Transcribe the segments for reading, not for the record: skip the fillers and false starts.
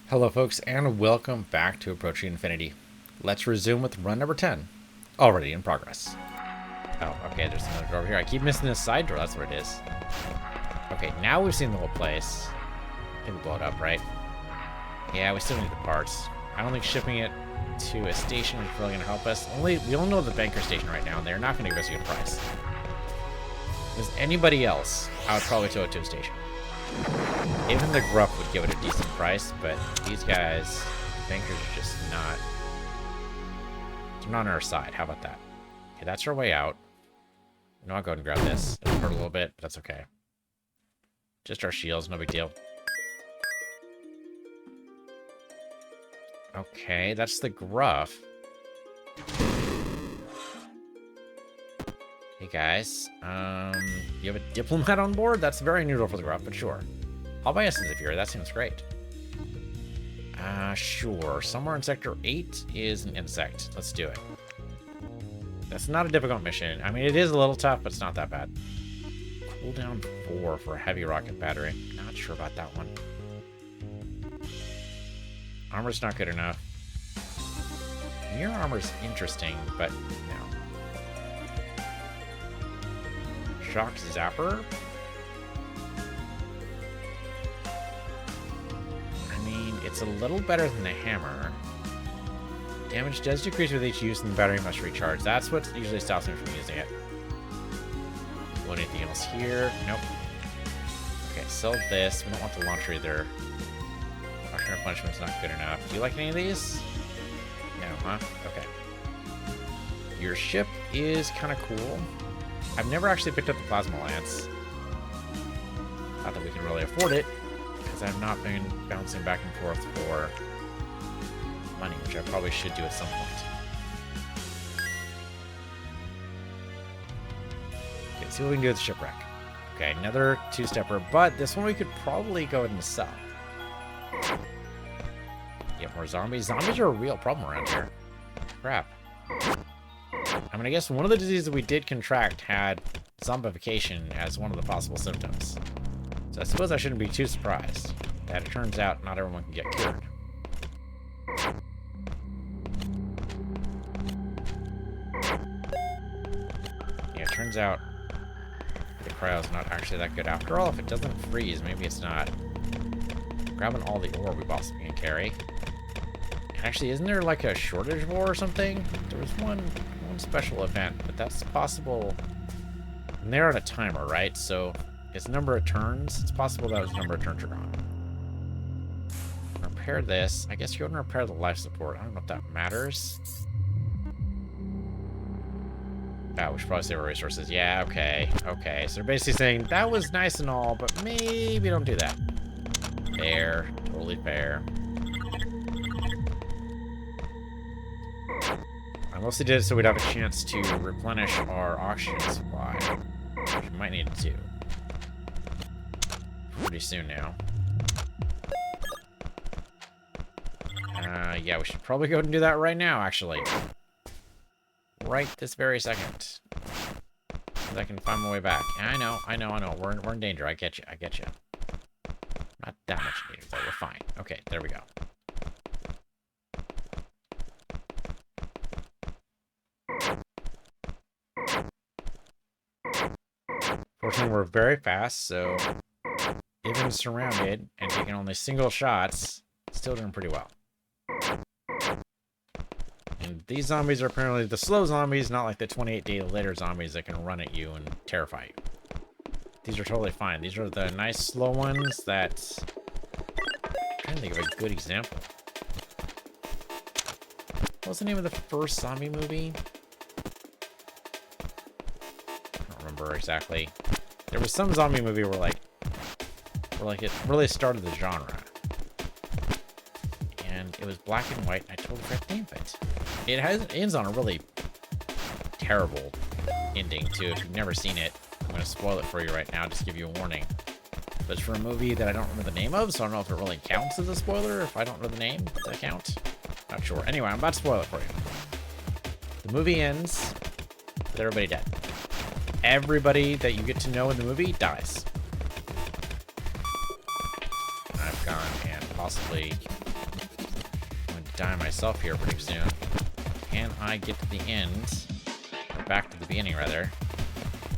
Hello folks, and welcome back to Approaching Infinity. Let's resume with run number 10, already in progress. Oh, okay, there's another door over here. I keep missing this side door, that's what it is. Okay, now we've seen the whole place. I think we blow it up, right? Yeah, we still need the parts. I don't think shipping it to a station is really going to help us. We only know the banker station right now, and they're not going to give us a good price. If it was anybody else, I would probably tow it to a station. Even the Gruff would give it a decent price, but these guys, bankers, are just not. They're not on our side. How about that? Okay, that's our way out. No, I'll go ahead and grab this. It'll hurt a little bit, but that's okay. Just our shields, no big deal. Okay, that's the Gruff. Hey guys, you have a diplomat on board? That's very unusual for the Gruff, but sure. I'll buy Essence of Fury, that seems great. Sure. Somewhere in Sector 8 is an insect. Let's do it. That's not a difficult mission. I mean, it is a little tough, but it's not that bad. Cooldown 4 for a heavy rocket battery. Not sure about that one. Armor's not good enough. Mirror armor's interesting, but no. Shock Zapper. It's a little better than the hammer. Damage does decrease with each use and the battery must recharge. That's what usually stops me from using it. Want anything else here? Nope. Okay, sell this. We don't want the launcher either. Launcher punishment's not good enough. Do you like any of these? No, huh? Okay. Your ship is kind of cool. I've never actually picked up the Plasma Lance. Not that we can really afford it, because I've not been bouncing back and forth for money, which I probably should do at some point. Okay, let's see what we can do with the shipwreck. Okay, another two-stepper, but this one we could probably go ahead and sell. Get more zombies. Zombies are a real problem around here. Crap. I mean, I guess one of the diseases that we did contract had zombification as one of the possible symptoms. So I suppose I shouldn't be too surprised that it turns out not everyone can get cured. Yeah, it turns out the cryo's not actually that good after all. If it doesn't freeze, maybe it's not. Grabbing all the ore we possibly can carry. Actually, isn't there like a shortage of ore or something? There was one special event, but that's possible. And they're on a timer, right? So its number of turns. It's possible that its number of turns are gone. Repair this. I guess you want to repair the life support. I don't know if that matters. Oh, we should probably save our resources. Yeah, okay. Okay, so they're basically saying, that was nice and all, but maybe don't do that. Fair. Totally fair. I mostly did it so we'd have a chance to replenish our oxygen supply, which we might need to do pretty soon now. Yeah, we should probably go and do that right now, actually. Right this very second. So I can find my way back. I know. We're in danger. I get you. Not that much danger, though. We're fine. Okay, there we go. Fortunately, we're very fast, so even surrounded and taking only single shots, still doing pretty well. And these zombies are apparently the slow zombies, not like the 28-day later zombies that can run at you and terrify you. These are totally fine. These are the nice slow ones that... I'm trying to think of a good example. What was the name of the first zombie movie? I don't remember exactly. There was some zombie movie where it really started the genre. And it was black and white. I totally forgot the name of it. It ends on a really terrible ending, too. If you've never seen it, I'm going to spoil it for you right now, just to give you a warning. But it's for a movie that I don't remember the name of, so I don't know if it really counts as a spoiler. If I don't know the name, does that count? Not sure. Anyway, I'm about to spoil it for you. The movie ends with everybody dead. Everybody that you get to know in the movie dies. I've gone and possibly die myself here pretty soon. Can I get to the end? Or back to the beginning, rather.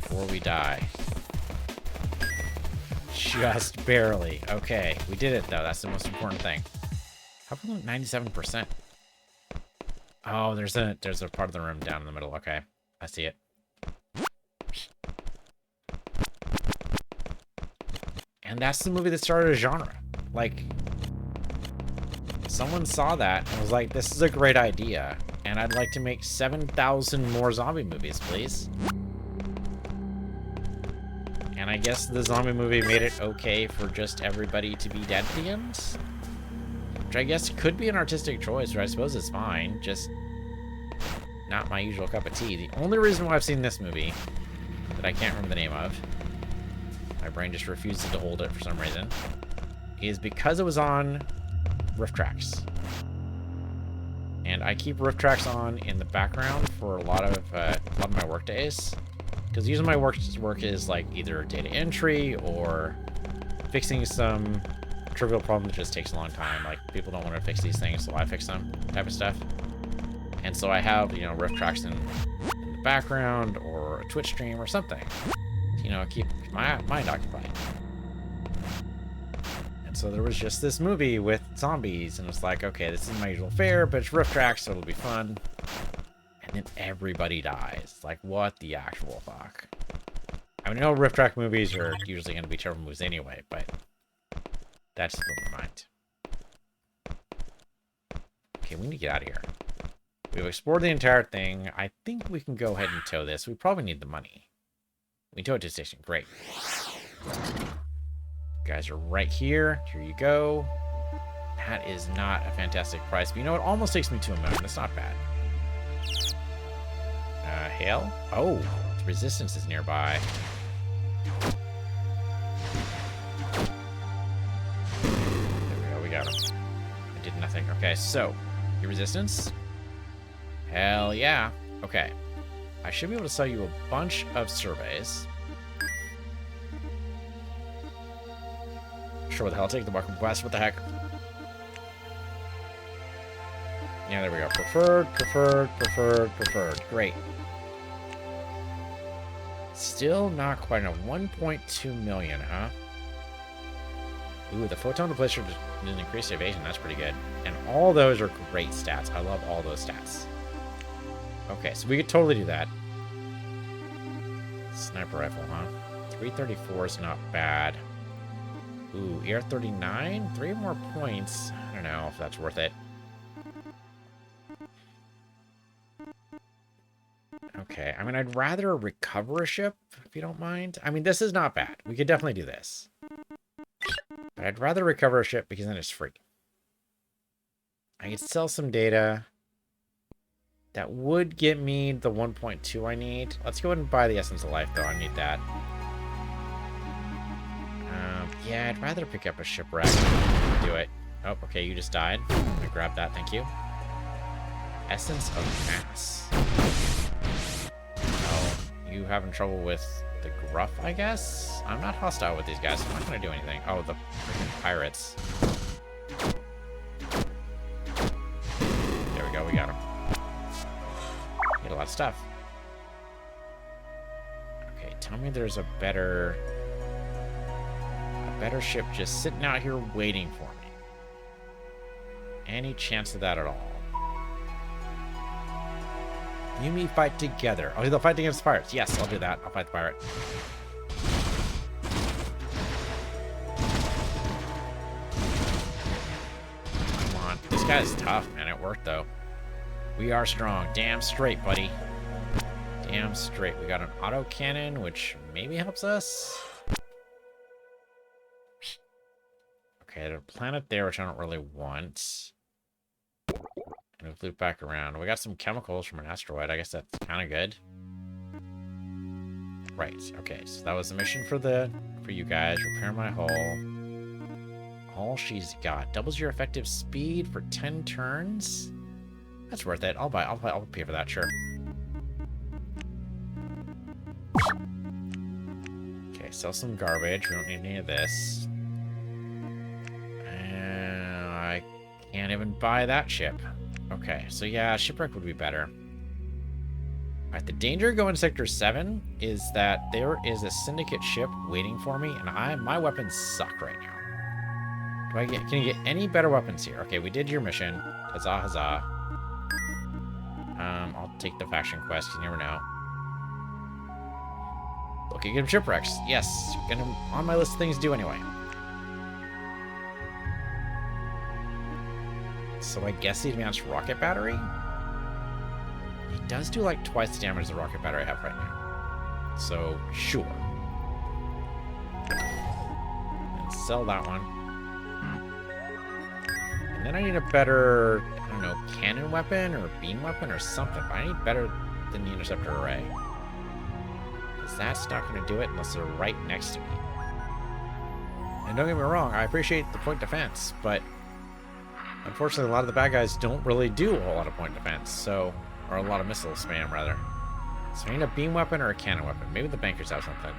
Before we die. Just barely. Okay, we did it, though. That's the most important thing. How come 97%? Oh, there's a part of the room down in the middle. Okay, I see it. And that's the movie that started a genre. Like, someone saw that and was like, this is a great idea. And I'd like to make 7,000 more zombie movies, please. And I guess the zombie movie made it okay for just everybody to be dead at the end. Which I guess could be an artistic choice, or I suppose it's fine. Just not my usual cup of tea. The only reason why I've seen this movie, that I can't remember the name of, my brain just refuses to hold it for some reason, is because it was on Riff Tracks. And I keep Riff Tracks on in the background for a lot of my work days. Because usually my work is like either data entry or fixing some trivial problem that just takes a long time. Like, people don't want to fix these things, so I fix them, type of stuff. And so I have, you know, Riff Tracks in the background or a Twitch stream or something. You know, keep my mind occupied. And so there was just this movie with zombies, and it's like, okay, this is my usual fare, but it's Riff Tracks, so it'll be fun. And then everybody dies. Like, what the actual fuck? I mean, I know Riff Track movies are usually going to be terrible movies anyway, but that's just blew my mind. Okay, we need to get out of here. We've explored the entire thing. I think we can go ahead and tow this. We probably need the money. We can tow it to the station. Great. You guys are right here. Here you go. That is not a fantastic price, but you know, it almost takes me to $1 million. That's not bad. Hail? Oh, the resistance is nearby. There we go, we got him. I did nothing. Okay, so, your resistance? Hell yeah. Okay. I should be able to sell you a bunch of surveys. Sure, what the hell, I'll take the market quest, what the heck? Yeah, there we go. Preferred. Great. Still not quite enough. 1.2 million, huh? Ooh, the photon deflator didn't increase evasion. That's pretty good. And all those are great stats. I love all those stats. Okay, so we could totally do that. Sniper rifle, huh? 334 is not bad. Ooh, ER 39? 3 more points. I don't know if that's worth it. Okay, I mean, I'd rather recover a ship, if you don't mind. I mean, this is not bad. We could definitely do this. But I'd rather recover a ship because then it's free. I could sell some data. That would get me the 1.2 I need. Let's go ahead and buy the Essence of Life, though. I need that. Yeah, I'd rather pick up a shipwreck. Do it. Oh, okay, you just died. I'm gonna grab that, thank you. Essence of Mass. Oh, you having trouble with the Gruff, I guess? I'm not hostile with these guys. I'm not gonna do anything. Oh, the freaking pirates. There we go, we got them. Get a lot of stuff. Okay, tell me there's a better ship just sitting out here waiting for me. Any chance of that at all? You and me fight together. Oh, they'll fight against pirates. Yes, I'll do that. I'll fight the pirate. Come on. This guy's tough, man. It worked, though. We are strong. Damn straight, buddy. Damn straight. We got an autocannon, which maybe helps us. Okay, there's a planet there, which I don't really want. Move loop back around. We got some chemicals from an asteroid. I guess that's kind of good. Right. Okay. So that was the mission for you guys. Repair my hull. All she's got doubles your effective speed for 10 turns. That's worth it. I'll pay for that. Sure. Okay. Sell some garbage. We don't need any of this. I can't even buy that ship. Okay, so yeah, shipwreck would be better. Alright, the danger going to Sector 7 is that there is a syndicate ship waiting for me, and my weapons suck right now. Can you get any better weapons here? Okay, we did your mission. Huzzah, huzzah. I'll take the faction quest, you never know. Looking at shipwrecks. Yes, on my list of things to do anyway. So I guess the advanced rocket battery? It does do like twice the damage the rocket battery I have right now. So, sure. And sell that one. And then I need a better, I don't know, cannon weapon or beam weapon or something. But I need better than the interceptor array. Because that's not going to do it unless they're right next to me. And don't get me wrong, I appreciate the point defense, but unfortunately a lot of the bad guys don't really do a whole lot of point defense, so, or a lot of missile spam, rather. So I need a beam weapon or a cannon weapon. Maybe the bankers have something.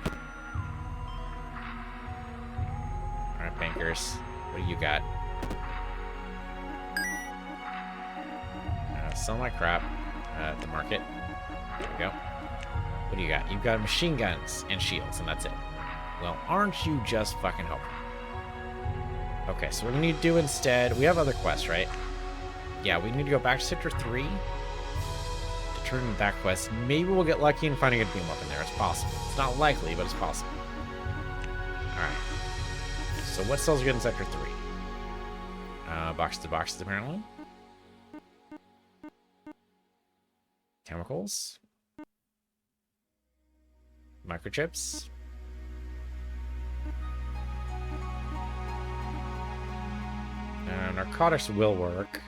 Alright, bankers. What do you got? Sell my crap at the market. There we go. What do you got? You've got machine guns and shields, and that's it. Well, aren't you just fucking helpful? Okay, so what we need to do instead... We have other quests, right? Yeah, we need to go back to Sector 3 to turn in that quest. Maybe we'll get lucky and find a good beam weapon there. It's possible. It's not likely, but it's possible. Alright. So what sells good in Sector 3? Boxes to boxes, apparently. Chemicals. Microchips. Narcotics will work.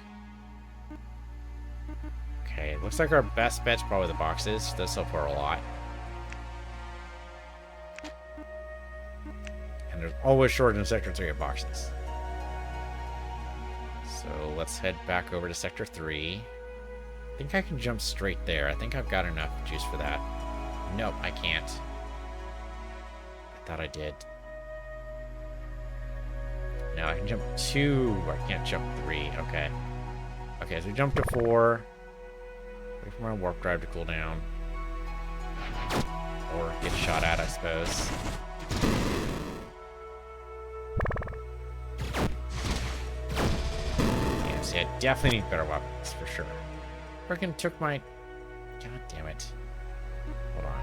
Okay, it looks like our best bet's probably the boxes. Does sell for a lot. And there's always shortage in Sector 3 of boxes. So let's head back over to Sector 3. I think I can jump straight there. I think I've got enough juice for that. Nope, I can't. I thought I did. No, I can jump 2. I can't jump 3. Okay. Okay, so we jump to 4. Wait for my warp drive to cool down. Or get shot at, I suppose. Yeah, see, I definitely need better weapons, for sure. Freaking took my... God damn it. Hold on.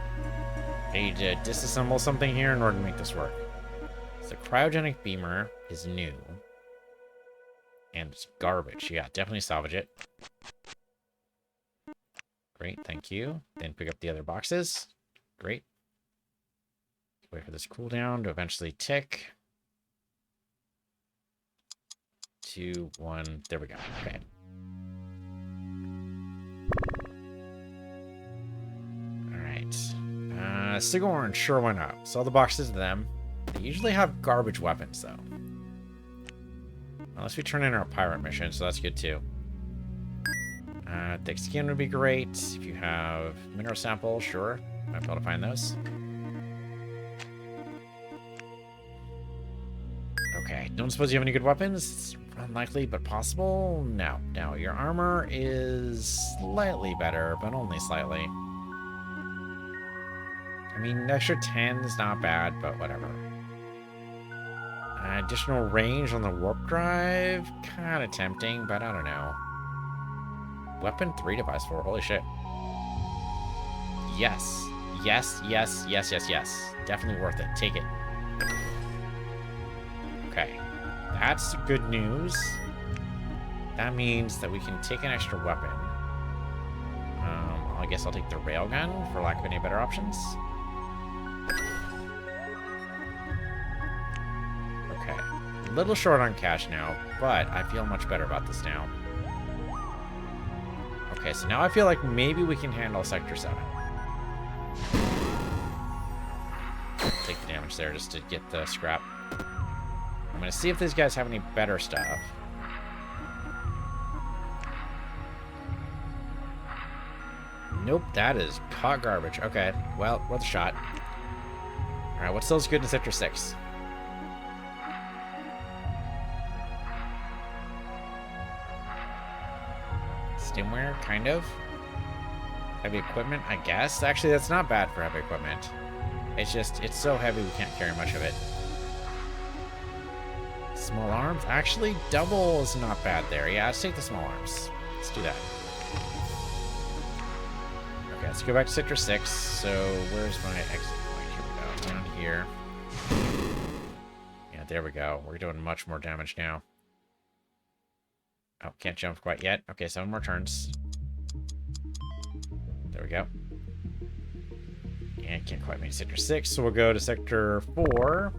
I need to disassemble something here in order to make this work. So the cryogenic beamer is new. And it's garbage. Yeah, definitely salvage it. Great, thank you. Then pick up the other boxes. Great. Wait for this cooldown to eventually tick. 2, 1. There we go. Okay. Alright. Signal orange, sure, why not? Sell the boxes to them. They usually have garbage weapons, though. Unless we turn in our pirate mission, so that's good, too. Thick skin would be great. If you have mineral samples, sure. Might be able to find those. Okay, don't suppose you have any good weapons? It's unlikely, but possible? No. No, your armor is slightly better, but only slightly. I mean, the extra 10 is not bad, but whatever. Additional range on the warp drive? Kind of tempting, but I don't know. Weapon 3 device 4, holy shit. Yes. Yes, yes, yes, yes, yes. Definitely worth it. Take it. Okay. That's good news. That means that we can take an extra weapon. I guess I'll take the railgun for lack of any better options. Okay. A little short on cash now, but I feel much better about this now. Okay, so now I feel like maybe we can handle Sector 7. Take the damage there just to get the scrap. I'm going to see if these guys have any better stuff. Nope, that is hot garbage. Okay, well, worth a shot. Alright, what sells good in Sector 6? Stimware, kind of. Heavy equipment, I guess. Actually, that's not bad for heavy equipment. It's just, it's so heavy we can't carry much of it. Small arms? Actually, double is not bad there. Yeah, let's take the small arms. Let's do that. Okay, let's go back to Sector 6. So, where's my exit point? Here we go. Down here. Yeah, there we go. We're doing much more damage now. Oh, can't jump quite yet. Okay, 7 more turns. There we go. And can't quite make Sector 6, so we'll go to Sector 4.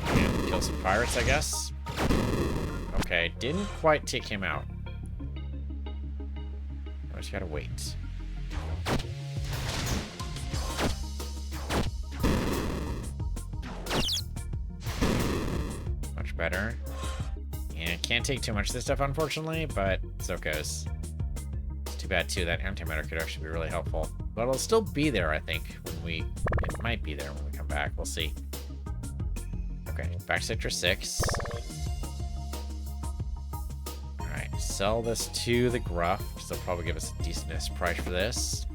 And kill some pirates, I guess. Okay, didn't quite take him out. I just gotta wait. Much better. And can't take too much of this stuff, unfortunately, but so goes. It's too bad, too. That antimatter could actually be really helpful. But it'll still be there, I think, when we... It might be there when we come back. We'll see. Okay, back to Sector 6. Alright, sell this to the Gruff, because they'll probably give us a decent price for this.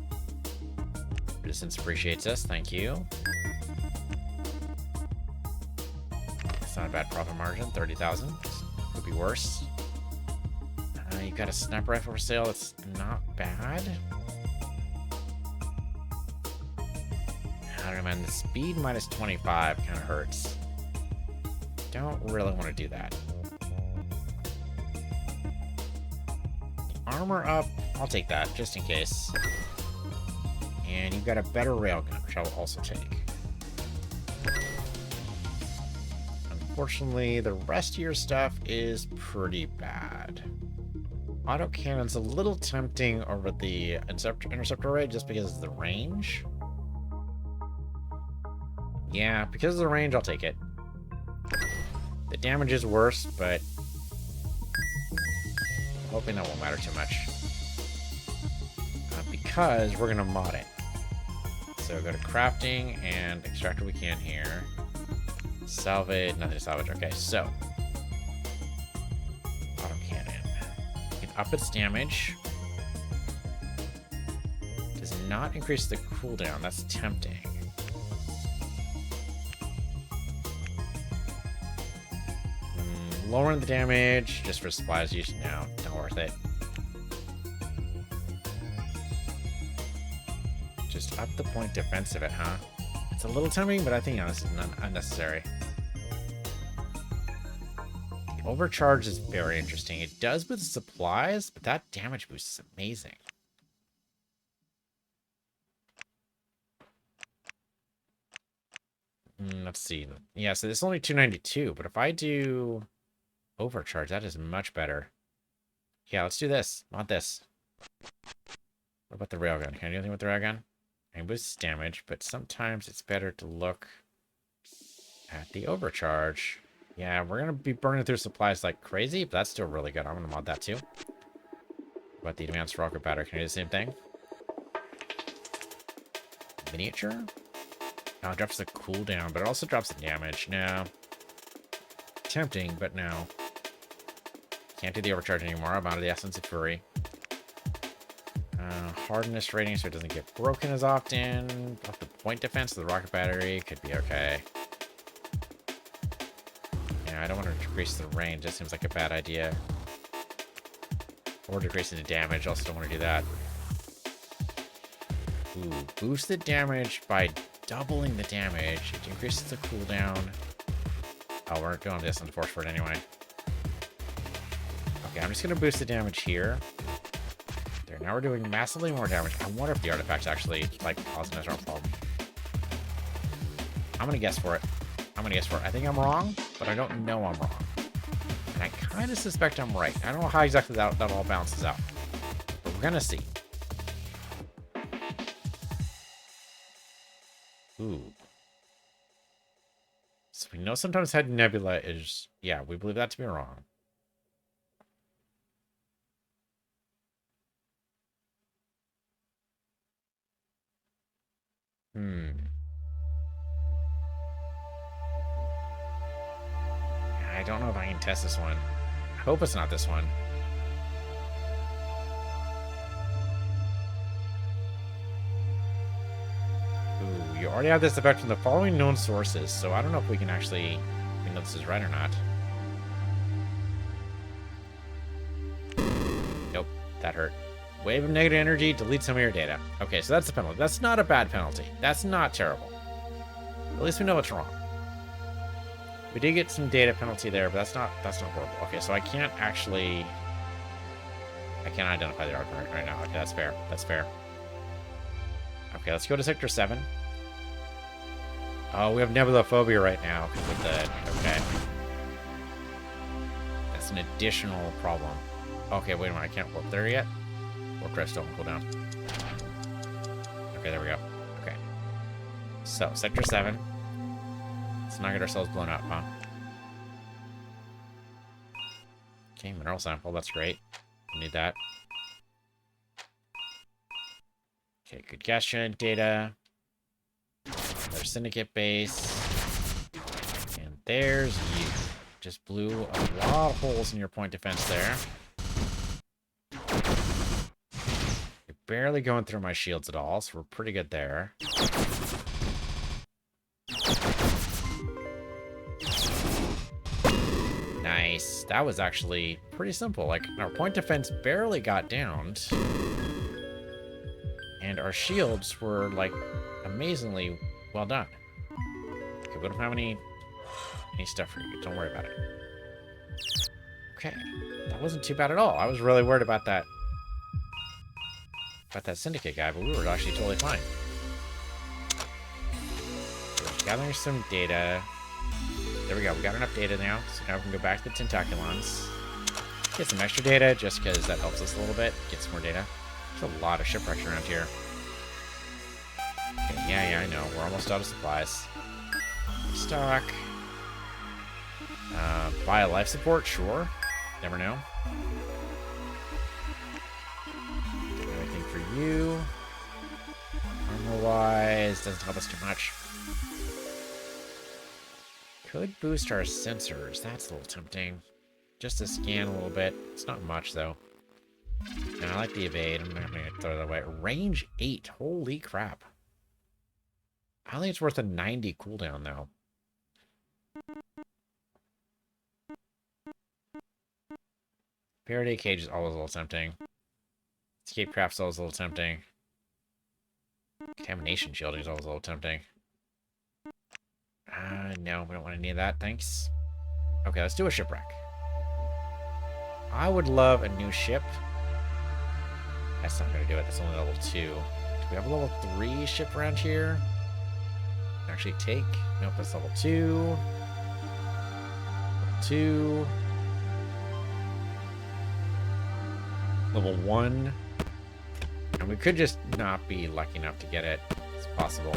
Resistance appreciates us, thank you. It's not a bad profit margin, 30,000. Could be worse. You got a sniper rifle for sale, that's not bad. I don't know, man, the speed minus 25 kind of hurts. Don't really want to do that. Armor up, I'll take that, just in case. And you've got a better railgun, which I will also take. Unfortunately, the rest of your stuff is pretty bad. Autocannon's a little tempting over the interceptor raid just because of the range. Yeah, because of the range, I'll take it. The damage is worse, but I'm hoping that won't matter too much. Because we're going to mod it. So go to crafting and extract what we can here. Salvage, nothing to salvage. Okay, so autocannon. You can up its damage. Does not increase the cooldown. That's tempting. Lowering the damage just for supplies use. No, not worth it. Just up the point defense of it, huh? It's a little tempting, but I think this is unnecessary. The overcharge is very interesting. It does with supplies, but that damage boost is amazing. Let's see. Yeah, so it's only 292, but if I do overcharge, that is much better. Yeah, let's do this. Want this. What about the railgun? Can I do anything with the railgun? I can boost damage, but sometimes it's better to look at the overcharge. Yeah, we're going to be burning through supplies like crazy, but that's still really good. I'm going to mod that too. What about the advanced rocket battery? Can I do the same thing? Miniature? Oh, it drops the cooldown, but it also drops the damage. No. Tempting, but no. Can't do the overcharge anymore. I'm out of the Essence of Fury. Hardness rating so it doesn't get broken as often. Off the point defense of the rocket battery could be okay. Yeah, I don't want to decrease the range. That seems like a bad idea. Or decreasing the damage. Also don't want to do that. Ooh, boost the damage by doubling the damage. It increases the cooldown. Oh, we're going to Essence Force for it anyway. Okay, I'm just going to boost the damage here. There, now we're doing massively more damage. I wonder if the artifacts actually, like, cause an Ezra problem. I'm going to guess for it. I think I'm wrong, but I don't know I'm wrong. And I kind of suspect I'm right. I don't know how exactly that all balances out. But we're going to see. Ooh. So we know sometimes Head Nebula is... Yeah, we believe that to be wrong. I don't know if I can test this one. I hope it's not this one. already have this effect from the following known sources, so I don't know if we can actually... we know this is right or not. Nope, that hurt. Wave of negative energy, delete some of your data. Okay, so that's the penalty. That's not a bad penalty. That's not terrible. At least we know what's wrong. We did get some data penalty there, but that's not horrible. Okay, so I can't actually... I can't identify the artifact right now. Okay, that's fair. That's fair. Okay, let's go to Sector 7. Oh, we have nebulophobia right now because of the... Okay. That's an additional problem. Okay, wait a minute. I can't warp there yet. Warp drive still on cooldown. Okay, there we go. Okay. So, Sector 7. Let's not get ourselves blown up, huh? Okay, mineral sample. That's great. We need that. Okay, good gas gen data. There's syndicate base. And there's you. Just blew a lot of holes in your point defense there. You're barely going through my shields at all, so we're pretty good there. Nice. That was actually pretty simple. Like, our point defense barely got downed. And our shields were, like, amazingly well done. Okay, we don't have any stuff for you. Don't worry about it. Okay. That wasn't too bad at all. I was really worried about that syndicate guy, but we were actually totally fine. We're gathering some data. There we go. We got enough data now, so now we can go back to the Tentaculons. Get some extra data, just because that helps us a little bit. Get some more data. There's a lot of shipwrecks around here. Okay, yeah, I know. We're almost out of supplies. Stock. Buy a life support? Sure. Never know. Anything for you. Armor-wise, doesn't help us too much. Could boost our sensors. That's a little tempting. Just to scan a little bit. It's not much, though. No, I like the evade. I'm not going to throw that away. Range 8. Holy crap. I think it's worth a 90 cooldown, though. Faraday Cage is always a little tempting. Escape Craft's always a little tempting. Contamination Shielding is always a little tempting. No, we don't want any of that, thanks. Okay, let's do a shipwreck. I would love a new ship. That's not going to do it. That's only level 2. Do we have a level 3 ship around here? Actually take... Nope, that's level 2. Level 2. Level 1. And we could just not be lucky enough to get it. It's possible.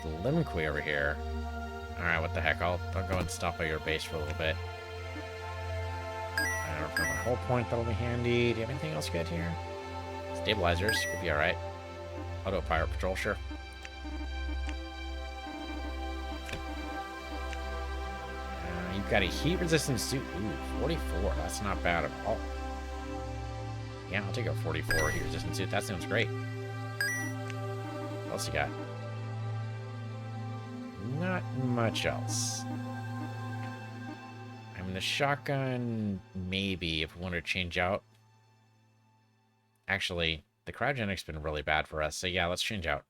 The Limqui over here. Alright, what the heck? I'll go and stop by your base for a little bit. I don't know, my whole point that'll be handy. Do you have anything else good here? Stabilizers could be alright. Auto pirate patrol, sure. You've got a heat resistant suit. Ooh, 44. That's not bad at all. Yeah, I'll take a 44 heat resistant suit. That sounds great. What else you got? Not much else. I mean, the shotgun, maybe, if we want to change out. Actually, the cryogenic's been really bad for us, so yeah, let's change out.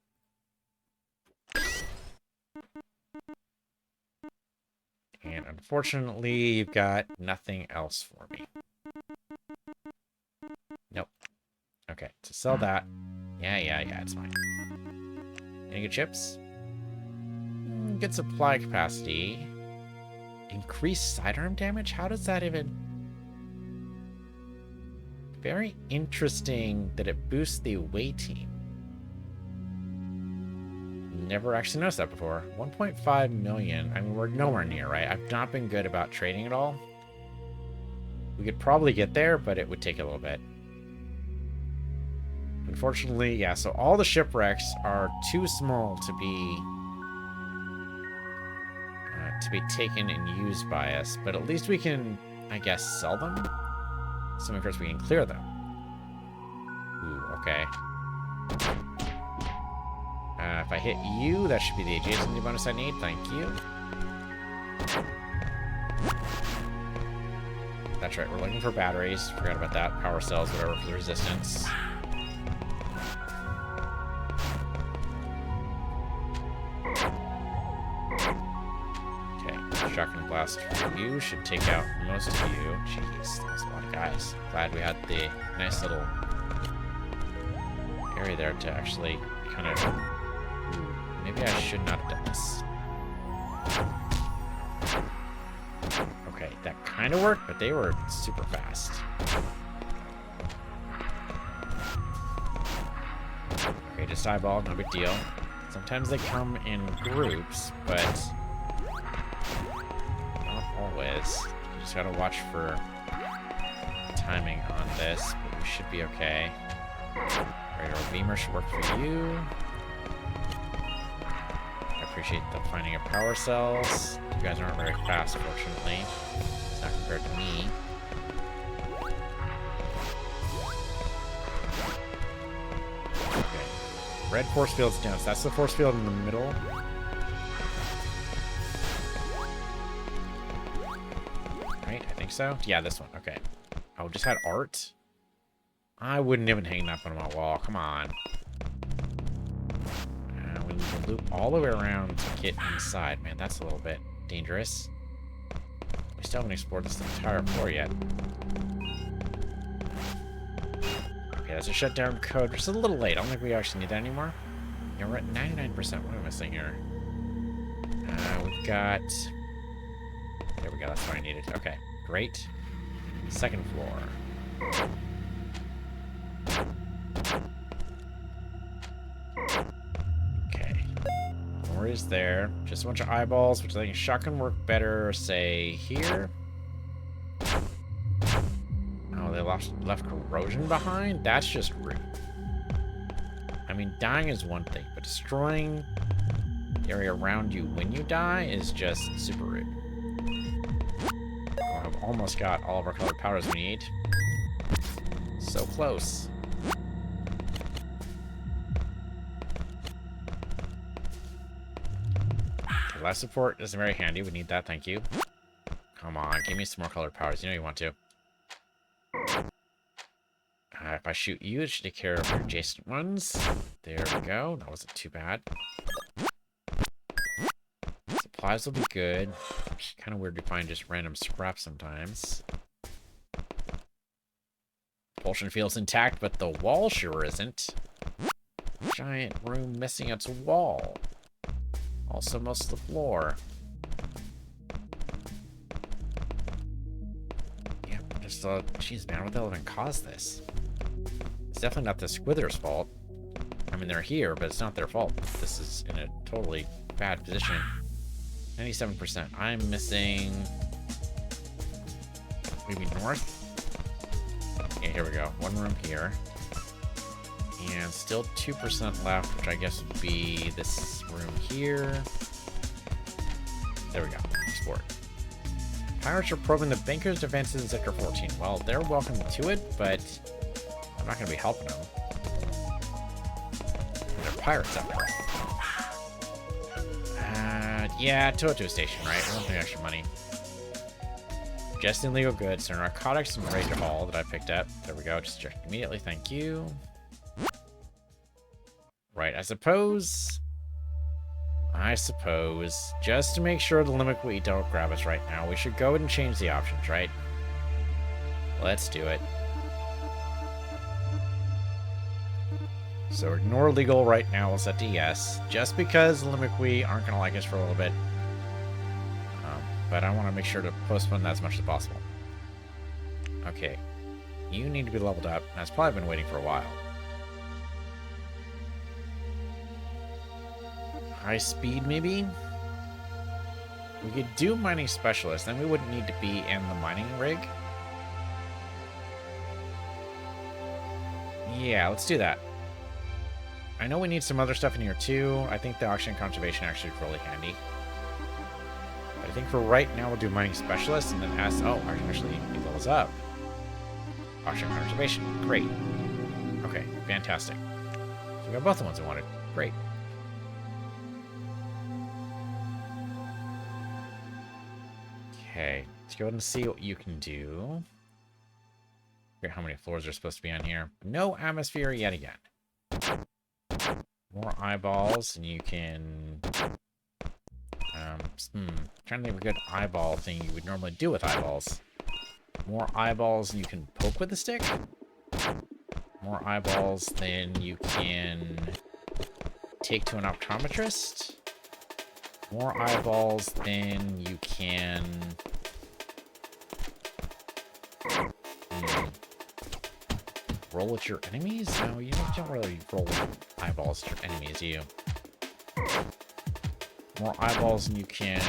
And unfortunately, you've got nothing else for me. Nope. Okay, so sell that. Yeah, it's fine. Any good chips? Good supply capacity. Increased sidearm damage? How does that even... Very interesting that it boosts the away team. Never actually noticed that before. 1.5 million. I mean, we're nowhere near, right? I've not been good about trading at all. We could probably get there, but it would take a little bit. Unfortunately, yeah, so all the shipwrecks are too small to be taken and used by us, but at least we can, I guess, sell them. So of course we can clear them. Ooh, okay. If I hit you, that should be the adjacency bonus I need. Thank you. That's right, we're looking for batteries. Forgot about that. Power cells, whatever, for the resistance. Okay, shotgun blast for you should take out most of you. Jeez, that was a lot of guys. Glad we had the nice little area there to actually kind of... Maybe I should not have done this. Okay, that kind of worked, but they were super fast. Okay, just eyeball, no big deal. Sometimes they come in groups, but not always. You just gotta watch for timing on this, but we should be okay. Radar beamer should work for you. Appreciate the finding of power cells. You guys aren't very fast, fortunately. It's not compared to me. Okay. Red force field's down, so that's the force field in the middle. Right, I think so. Yeah, this one. Okay. Oh, just had art? I wouldn't even hang that on my wall. Come on. We need to loop all the way around to get inside. Man, that's a little bit dangerous. We still haven't explored this entire floor yet. Okay, that's a shutdown code, which is a little late. I don't think we actually need that anymore. Yeah, we're at 99%. What am I missing here? We've got... There we go. That's what I needed. Okay, great. Second floor. Is there just a bunch of eyeballs, which I think shotgun work better, say here. Oh, they left corrosion behind? That's just rude. I mean, dying is one thing, but destroying the area around you when you die is just super rude. Oh, I've almost got all of our colored powders we need. So close. Life support is very handy. We need that. Thank you. Come on. Give me some more colored powders. You know you want to. If I shoot you, it should take care of your adjacent ones. There we go. That wasn't too bad. Supplies will be good. Kind of weird to find just random scrap sometimes. Propulsion field's intact, but the wall sure isn't. Giant room missing its wall. Also, most of the floor. Yeah, just jeez, man, what the hell even caused this? It's definitely not the Squither's fault. I mean, they're here, but it's not their fault. This is in a totally bad position. 97%. I'm missing... Maybe north? Yeah, here we go. One room here. And still 2% left, which I guess would be this room here. There we go. Export. Pirates are probing the Bankers' defenses in Sector 14. Well, they're welcome to it, but I'm not going to be helping them. They're pirates after all. Yeah, tow it to a station, right? I don't think extra money. Just illegal goods. There are narcotics and rage haul that I picked up. There we go. Just check immediately. Thank you. Right, I suppose, just to make sure the limit we don't grab us right now, we should go ahead and change the options, right? Let's do it. So ignore legal right now, we'll set to yes, just because the Limicui aren't going to like us for a little bit. But I want to make sure to postpone that as much as possible. Okay, you need to be leveled up. That's probably been waiting for a while. High speed, maybe? We could do mining specialist, then we wouldn't need to be in the mining rig. Yeah, let's do that. I know we need some other stuff in here too. I think the auction and conservation actually is really handy. But I think for right now we'll do mining specialist and then ask, oh, I can actually pick those up. Auction and conservation, great. Okay, fantastic. So we got both the ones we wanted. Great. Okay, let's go ahead and see what you can do. How many floors are supposed to be on here? No atmosphere yet again. More eyeballs, and you can... trying to think of a good eyeball thing you would normally do with eyeballs. More eyeballs than you can poke with a stick. More eyeballs than you can take to an optometrist. More eyeballs than you can... roll at your enemies? No, you don't really roll eyeballs at your enemies, do you? More eyeballs than you can...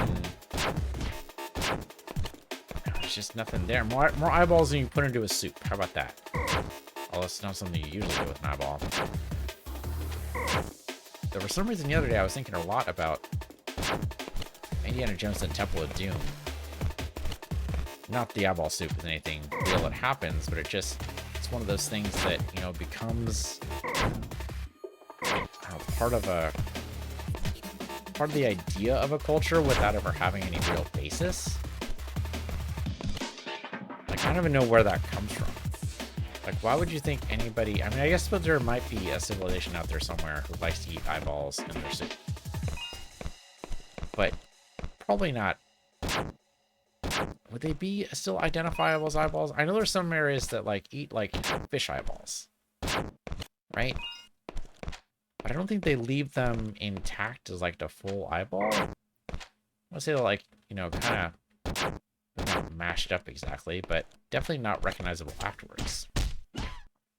There's just nothing there. More eyeballs than you put into a soup. How about that? Oh, that's not something you usually do with an eyeball. So for some reason the other day I was thinking a lot about Indiana Jones and Temple of Doom. Not the eyeball soup is anything real that happens, but it's one of those things that, you know, becomes part of the idea of a culture without ever having any real basis. Like, I don't even know where that comes from. Like, why would you think anybody... I mean, I guess there might be a civilization out there somewhere who likes to eat eyeballs in their soup. But probably not... Would they be still identifiable as eyeballs? I know there's some areas that, like, eat, like, fish eyeballs. Right? But I don't think they leave them intact as, like, the full eyeball. I would say, like, you know, kind of not mashed up exactly, but definitely not recognizable afterwards.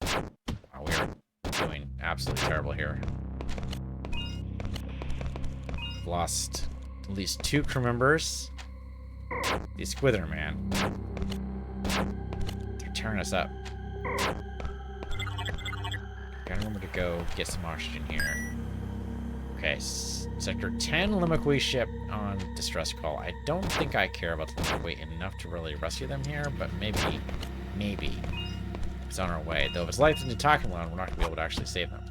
Wow, we're doing absolutely terrible here. Lost at least 2 crew members. The Squither, man. They're tearing us up. Gotta remember to go get some oxygen here. Okay, Sector 10 Limaqui ship on distress call. I don't think I care about the Limaqui enough to really rescue them here, but maybe it's on our way. Though if it's likely to talk alone, we're not gonna be able to actually save them.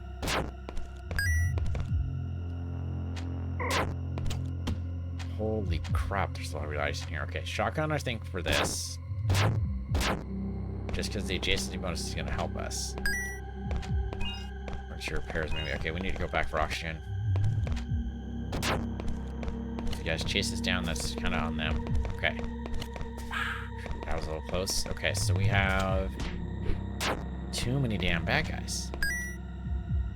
Holy crap, there's a lot of ice in here. Okay, shotgun, I think, for this. Just because the adjacency bonus is going to help us. Emergency repairs, maybe. Okay, we need to go back for oxygen. If you guys chase us down, that's kind of on them. Okay. That was a little close. Okay, so we have too many damn bad guys.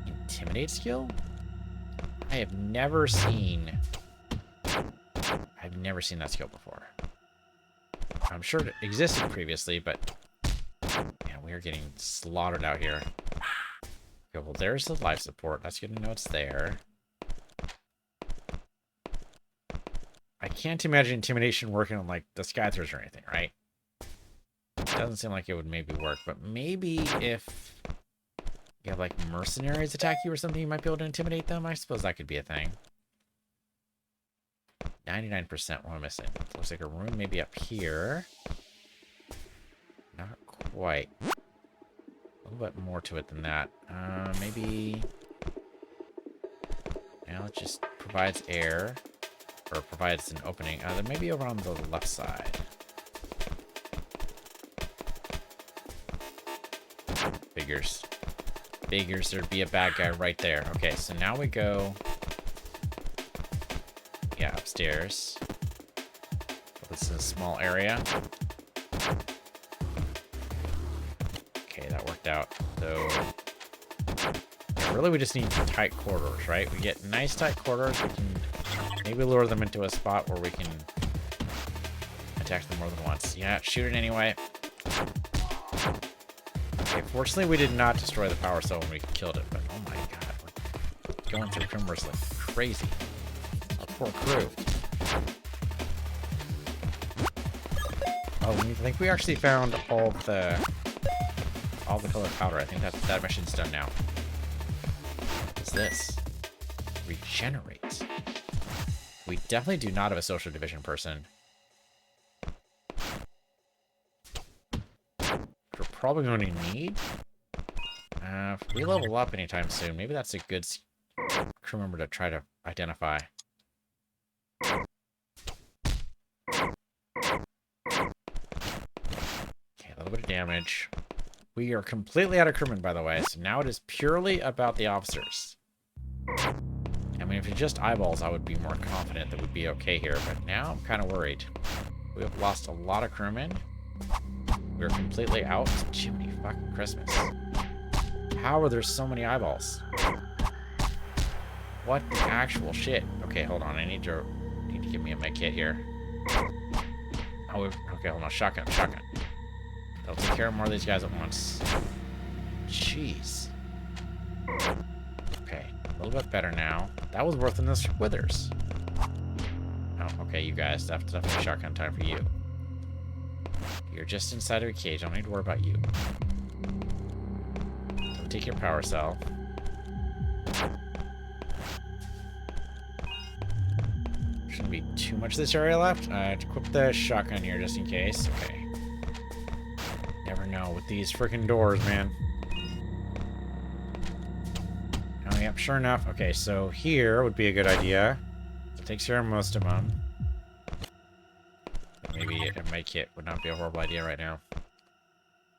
Intimidate skill? I have never seen... I've never seen that skill before. I'm sure it existed previously, but yeah, we are getting slaughtered out here. Okay, well, there's the life support. That's good to know it's there. I can't imagine intimidation working on, like, the Skythers or anything, right? It doesn't seem like it would maybe work, but maybe if you have, like, mercenaries attack you or something, you might be able to intimidate them. I suppose that could be a thing. 99%, what am I missing? Looks like a room maybe up here. Not quite. A little bit more to it than that. Maybe... Now it just provides air. Or provides an opening. Then maybe over on the left side. Figures. Figures there'd be a bad guy right there. Okay, so now we go... Yeah, upstairs. This is a small area. Okay, that worked out. So, yeah, really we just need tight corridors, right? We get nice tight corridors. We can maybe lure them into a spot where we can attack them more than once. Yeah, shoot it anyway. Okay, fortunately we did not destroy the power cell when we killed it, but oh my god, we're going through Primrose like crazy. Poor crew. Oh, I think we actually found all the colored powder. I think that mission's done now. What's this? Regenerate. We definitely do not have a social division person. We're probably going to need. If we level up anytime soon, maybe that's a good crew member to try to identify. Okay, a little bit of damage. We are completely out of crewmen, by the way, so now it is purely about the officers. I mean, if it's just eyeballs, I would be more confident that we'd be okay here, but now I'm kind of worried. We have lost a lot of crewmen. We're completely out. Jiminy fucking Christmas. How are there so many eyeballs? What the actual shit? Okay, hold on. I need to give me a med kit here. Oh, okay, hold on. Shotgun. I'll take care of more of these guys at once. Jeez. Okay, a little bit better now. That was worth in this withers. Oh, okay, you guys. That's definitely shotgun time for you. You're just inside of a cage. I don't need to worry about you. So take your power cell. Shouldn't be too much of this area left. Equip the shotgun here just in case. Okay. Never know with these freaking doors, man. Oh, yep, sure enough. Okay, so here would be a good idea. It takes care of most of them. Maybe a med kit would not be a horrible idea right now. I'm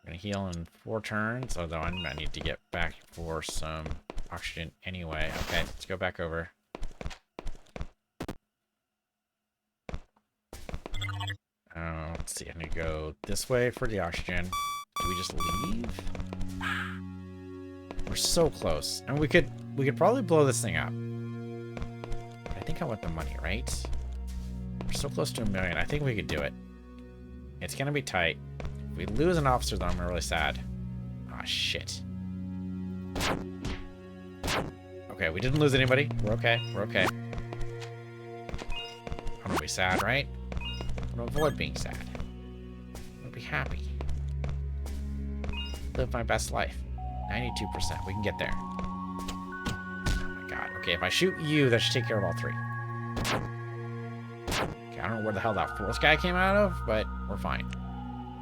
gonna heal in 4 turns, although I need to get back for some oxygen anyway. Okay, let's go back over. Let's see, I'm gonna go this way for the oxygen. Do we just leave? We're so close. And we could probably blow this thing up. I think I want the money, right? We're so close to $1 million. I think we could do it. It's gonna be tight. If we lose an officer, though, I'm really sad. Ah, shit. Okay, we didn't lose anybody. We're okay. We're okay. I'm gonna be sad, right? I'm gonna avoid being sad. I'm gonna be happy. Live my best life. 92%. We can get there. Oh my god. Okay, if I shoot you, that should take care of all 3. Okay, I don't know where the hell that 4th guy came out of, but we're fine.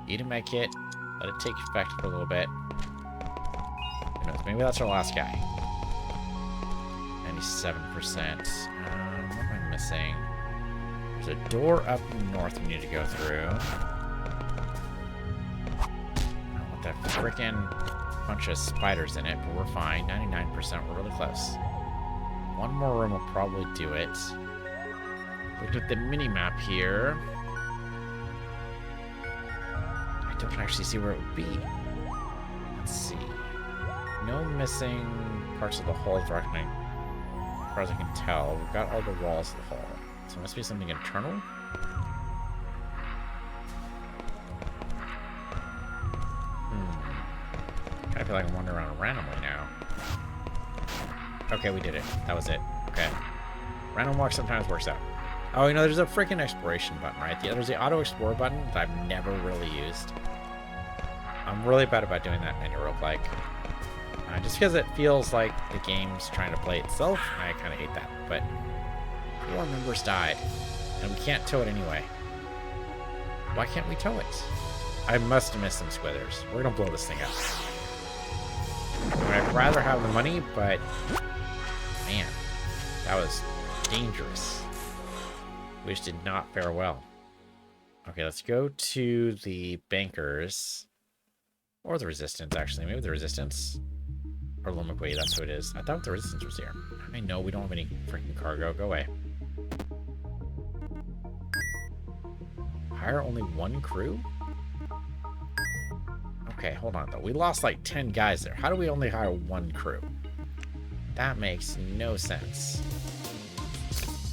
Eat a med kit. Let it take effect for a little bit. Who knows? Maybe that's our last guy. 97%. What am I missing? There's a door up north we need to go through. I don't want that frickin' bunch of spiders in it, but we're fine. 99%, we're really close. One more room will probably do it. Look at the mini-map here. I don't actually see where it would be. Let's see. No missing parts of the hull, as far as I can tell. We've got all the walls of the hull. So it must be something internal? I feel like I'm wandering around randomly now. Okay, we did it. That was it. Okay. Random walk sometimes works out. Oh, you know, there's a freaking exploration button, right? There's the auto explore button that I've never really used. I'm really bad about doing that in any roguelike. Just because it feels like the game's trying to play itself, I kind of hate that. But 4 members died, and we can't tow it anyway. Why can't we tow it? I must have missed some squithers. We're gonna blow this thing up. I'd rather have the money, but man, that was dangerous. Which did not fare well. Okay, let's go to the bankers. Or the resistance, actually. Maybe the resistance. Or Lomicway, that's who it is. I thought the resistance was here. I know we don't have any freaking cargo. Go away. Hire only 1 crew? Okay, hold on, though. We lost like 10 guys there. How do we only hire 1 crew? That makes no sense.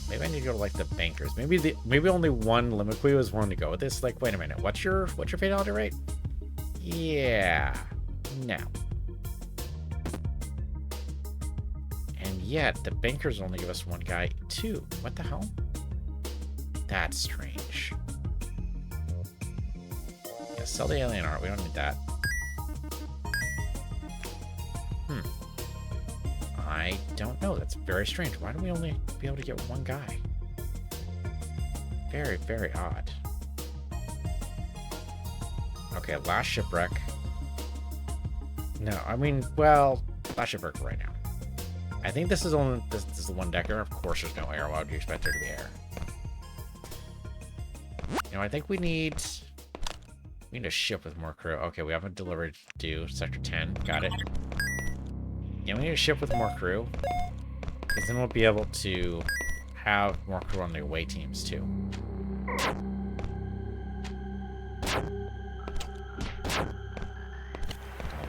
Maybe I need to go to like the bankers. Maybe only 1 Lomicway was willing to go with this. Like, wait a minute. What's your fatality rate? Yeah. No. And yet the bankers only give us 1 guy too. What the hell? That's strange. Yeah, sell the alien art. We don't need that. I don't know. That's very strange. Why do we only be able to get 1 guy? Very, very odd. Okay, last shipwreck. No, I mean, well, that should work right now. I think this is only this is the one decker. Of course, there's no air. Why would you expect there to be air? You know, I think we need a ship with more crew. Okay, we have a delivery to do. Sector 10, got it. Yeah, we need a ship with more crew, because then we'll be able to have more crew on the away teams too.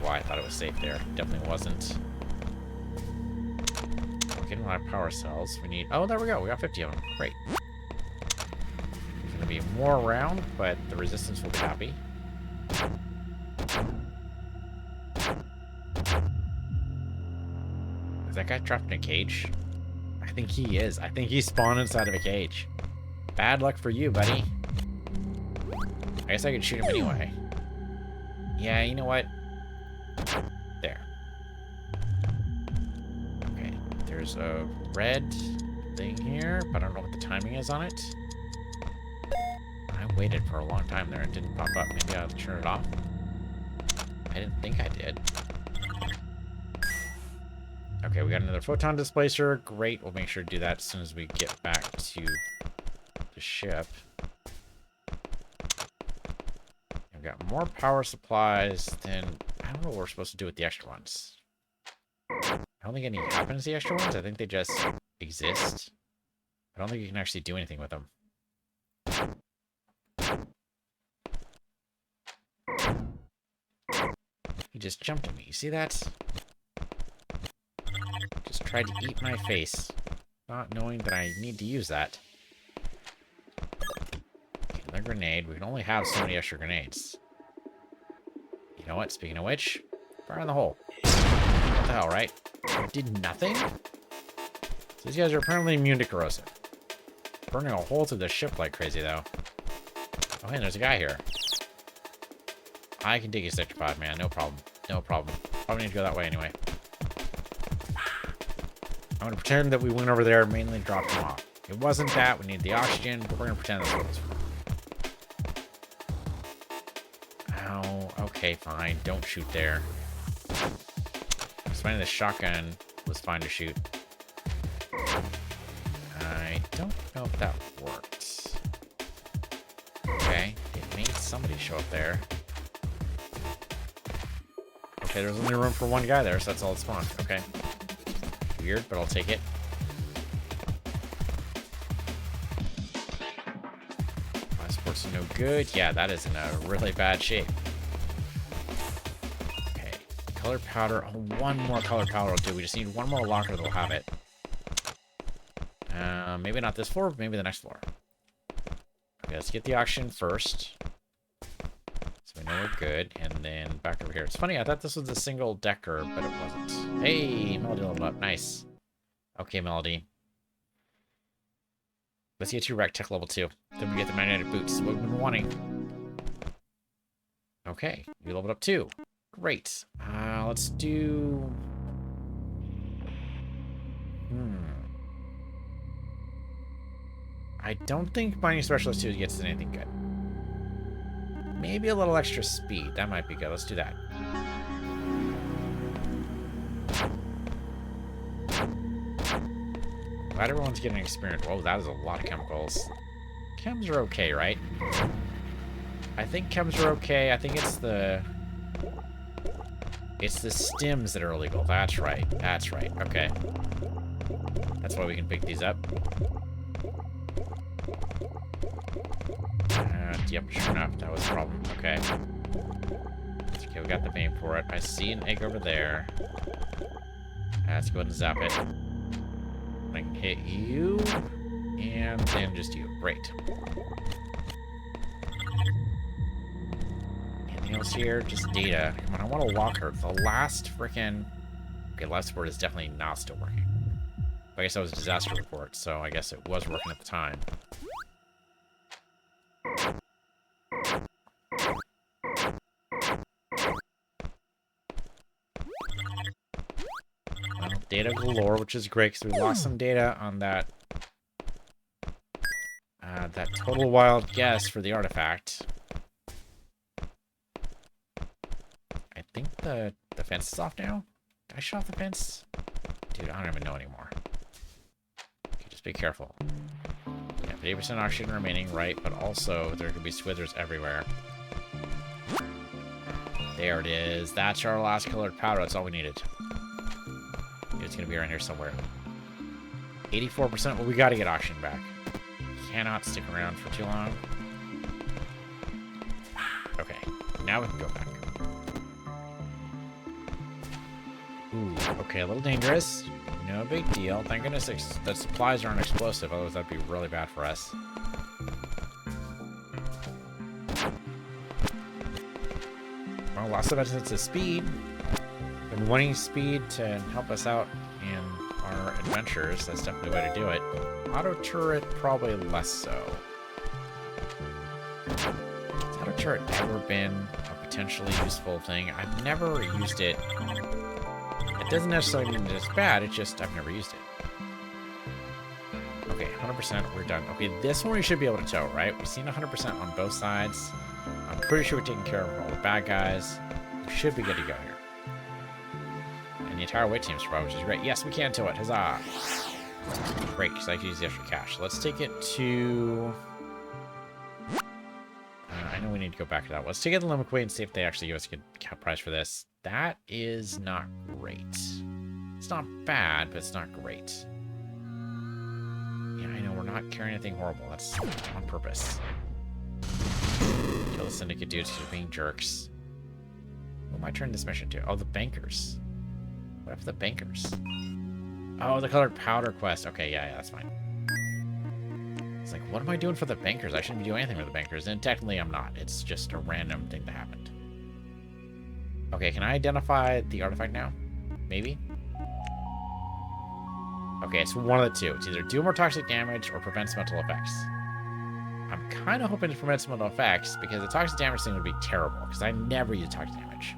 Why I thought it was safe there. Definitely wasn't. We're getting a lot of power cells. We need... Oh, there we go. We got 50 of them. Great. There's going to be more around, but the resistance will be happy. Is that guy trapped in a cage? I think he is. I think he spawned inside of a cage. Bad luck for you, buddy. I guess I could shoot him anyway. Yeah, you know what? There. Okay, there's a red thing here, but I don't know what the timing is on it. I waited for a long time there and didn't pop up. Maybe I'll turn it off. I didn't think I did. Okay, we got another photon displacer. Great, we'll make sure to do that as soon as we get back to the ship. We've got more power supplies than... I don't know what we're supposed to do with the extra ones. I don't think any happens to the extra ones. I think they just exist. I don't think you can actually do anything with them. He just jumped at me. You see that? Just tried to eat my face, not knowing that I need to use that. Okay, another grenade. We can only have so many extra grenades. You know what? Speaking of which, fire in the hole. What the hell, right? Did nothing? So these guys are apparently immune to corrosive. Burning a hole through the ship like crazy, though. Oh, hey, there's a guy here. I can dig a sector pod, man. No problem. No problem. Probably need to go that way anyway. I'm going to pretend that we went over there and mainly dropped him off. It wasn't that. We need the oxygen, but we're going to pretend that's what it was for. Okay, fine. Don't shoot there. It's fine. The shotgun was fine to shoot. I don't know if that worked. Okay, it made somebody show up there. Okay, there's only room for one guy there, so that's all it spawned. Okay. Weird, but I'll take it. Passports are no good. Yeah, that is in a really bad shape. Okay. Color powder. Oh, one more color powder will do. We just need one more locker that'll have it. Maybe not this floor, but maybe the next floor. Okay, let's get the oxygen first. So we know we're good. And then back over here. It's funny, I thought this was a single decker, but it wasn't. Hey, Melody leveled up. Nice. Okay, Melody. Let's get you Rec Tech level 2. Then we get the magnetic boots. What we've been wanting. Okay, you leveled up 2. Great. Let's do... I don't think Mining Specialist 2 gets anything good. Maybe a little extra speed. That might be good. Let's do that. Glad everyone's getting experience. Whoa, that is a lot of chemicals. Chems are okay, right? I think chems are okay. I think it's the... It's the stims that are illegal. That's right. That's right. Okay. That's why we can pick these up. Yep, sure enough. That was a problem. Okay. Okay, we got the name for it. I see an egg over there. Let's go ahead and zap it. I can hit you. And then just you. Great. Anything else here? Just data. Come on, I want to walk her. The last frickin'... Okay, life support is definitely not still working. I guess that was a disaster report, so I guess it was working at the time. Well, data galore, which is great because we lost some data on that that total wild guess for the artifact. I think the The fence is off now? Did I shut off the fence? Dude, I don't even know anymore. Okay, just be careful. Yeah, 80% oxygen remaining, right? But also, there could be swithers everywhere. There it is. That's our last colored powder. That's all we needed. It's going to be around here somewhere. 84%. Well, we got to get oxygen back. Cannot stick around for too long. Okay. Now we can go back. Ooh, okay, a little dangerous. No big deal. Thank goodness the supplies aren't explosive, otherwise that'd be really bad for us. Well, lots of evidence of speed. Been wanting speed to help us out in our adventures. That's definitely the way to do it. Auto turret, probably less so. Has auto turret ever been a potentially useful thing? I've never used it. It doesn't necessarily mean that it's bad, it's just I've never used it. Okay, 100%, we're done. Okay, this one we should be able to tow, right? We've seen 100% on both sides. I'm pretty sure we're taking care of all the bad guys. We should be good to go here. And the entire weight team survived, which is great. Yes, we can tow it, huzzah! Great, because I can use the extra cash. Let's take it to... I know we need to go back to that. Let's take it to Limicway and see if they actually give us a good price for this. That is not great. It's not bad, but it's not great. Yeah, I know, we're not carrying anything horrible. That's on purpose. Kill the Syndicate dudes because they're being jerks. Who am I turning this mission to? Oh, the bankers. What if the bankers? Oh, the colored powder quest. Okay, yeah, that's fine. It's like, what am I doing for the bankers? I shouldn't be doing anything for the bankers. And technically, I'm not. It's just a random thing that happened. Okay, can I identify the artifact now? Maybe? Okay, it's one of the two. It's either do more toxic damage or prevents mental effects. I'm kind of hoping it prevents mental effects because the toxic damage thing would be terrible because I never use toxic damage.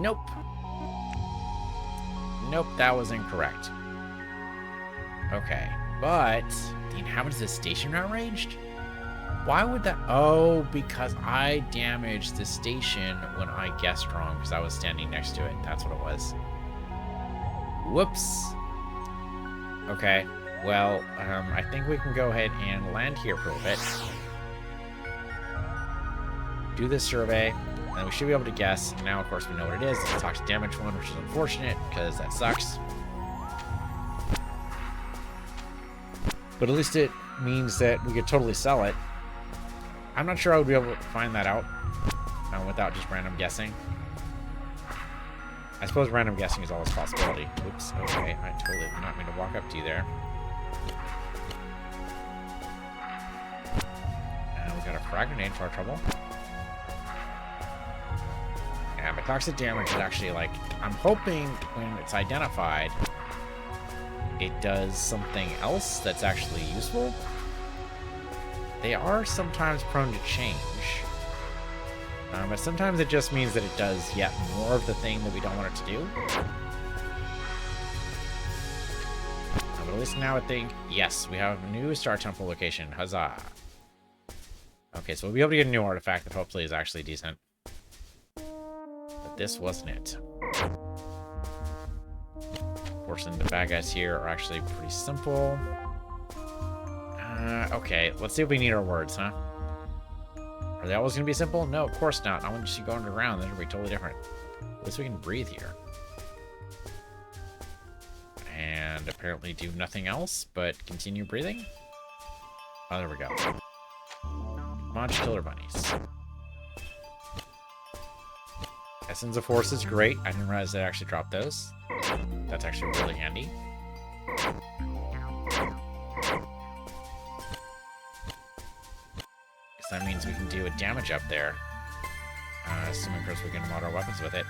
Nope. Nope, that was incorrect. Okay, but the inhabitants of the station are outraged? Why would that? Oh, because I damaged the station when I guessed wrong because I was standing next to it. That's what it was. Whoops. Okay, well, I think we can go ahead and land here for a bit. Do this survey, and we should be able to guess. And now, of course, we know what it is. It's a toxic damage one, which is unfortunate because that sucks. But at least it means that we could totally sell it. I'm not sure I would be able to find that out without just random guessing. I suppose random guessing is always a possibility. Oops, okay, I totally did not mean to walk up to you there. And we got a frag grenade for our trouble. And the toxic damage is actually like, I'm hoping when it's identified, it does something else that's actually useful. They are sometimes prone to change. But sometimes it just means that it does yet more of the thing that we don't want it to do. But at least now I think, yes, we have a new Star Temple location. Huzzah. Okay, so we'll be able to get a new artifact that hopefully is actually decent. But this wasn't it. Fortunately, the bad guys here are actually pretty simple. Okay, let's see if we need our words, huh? Are they always going to be simple? No, of course not. I want you to go underground. They're going to be totally different. At least we can breathe here. And apparently do nothing else but continue breathing. Oh, there we go. Launch killer bunnies. Essence of Force is great. I didn't realize they actually dropped those. That's actually really handy. That means we can do a damage up there. Assuming, of course, we can mod our weapons with it.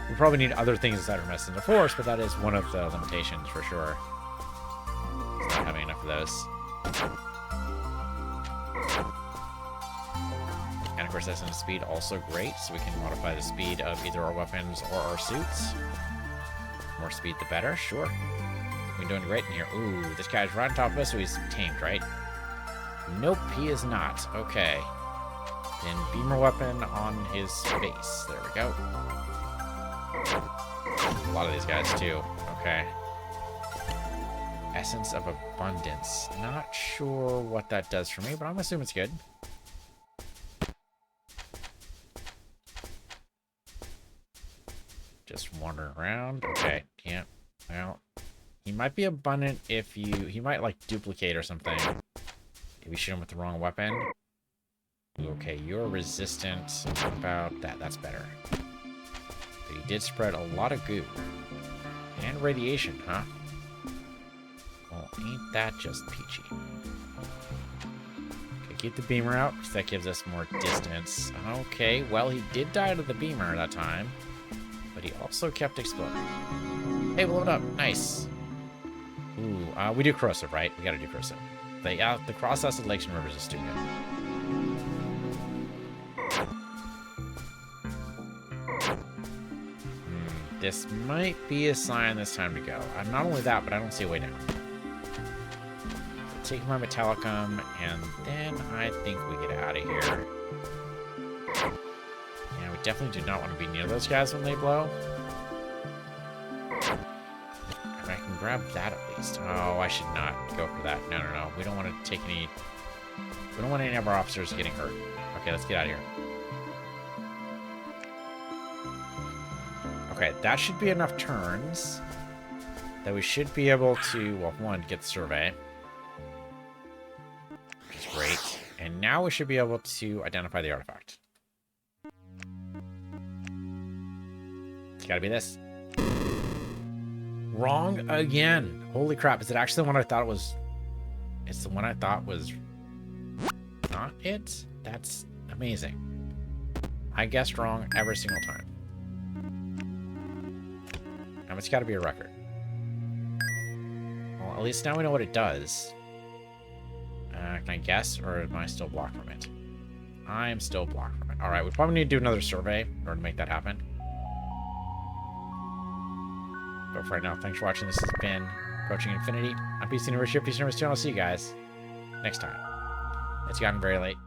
We probably need other things aside from Essence of Force, but that is one of the limitations for sure. It's not having enough of those. And of course, Essence of Speed also great, so we can modify the speed of either our weapons or our suits. More speed, the better. Sure. We're doing great in here. Ooh, this guy's right on top of us, so he's tamed, right? Nope, he is not. Okay. Then beamer weapon on his face. There we go. A lot of these guys, too. Okay. Essence of Abundance. Not sure what that does for me, but I'm assuming it's good. Just wandering around. Okay, yeah. Well, he might be abundant if you... He might, like, duplicate or something. If you shoot him with the wrong weapon. Okay, you're resistant. What about that? That's better. But he did spread a lot of goo. And radiation, huh? Well, ain't that just peachy. Okay, keep the beamer out, because that gives us more distance. Okay, well, he did die to the beamer that time. But he also kept exploding. Hey, blow it up. Nice. Ooh, we do corrosive, right? We gotta do corrosive. The cross acid lakes and rivers is stupid. This might be a sign it's time to go. Not only that, but I don't see a way down. So take my Metallicum, and then I think we get out of here. Yeah, we definitely do not want to be near those guys when they blow. If I can grab that at least. Oh, I should not go for that. No, no, no. We don't want to take any... We don't want any of our officers getting hurt. Okay, let's get out of here. Okay, that should be enough turns that we should be able to, well, one, get the survey. Which is great. And now we should be able to identify the artifact. It's gotta be this. Wrong again. Holy crap. Is it actually the one I thought it was? It's the one I thought was not it? That's amazing. I guessed wrong every single time. It's got to be a record. Well, at least now we know what it does. Can I guess, or am I still blocked from it? I am still blocked from it. All right, we probably need to do another survey in order to make that happen. But for right now, thanks for watching. This has been Approaching Infinity. I'm PC Universe here, PC Universe 2, and I'll see you guys next time. It's gotten very late.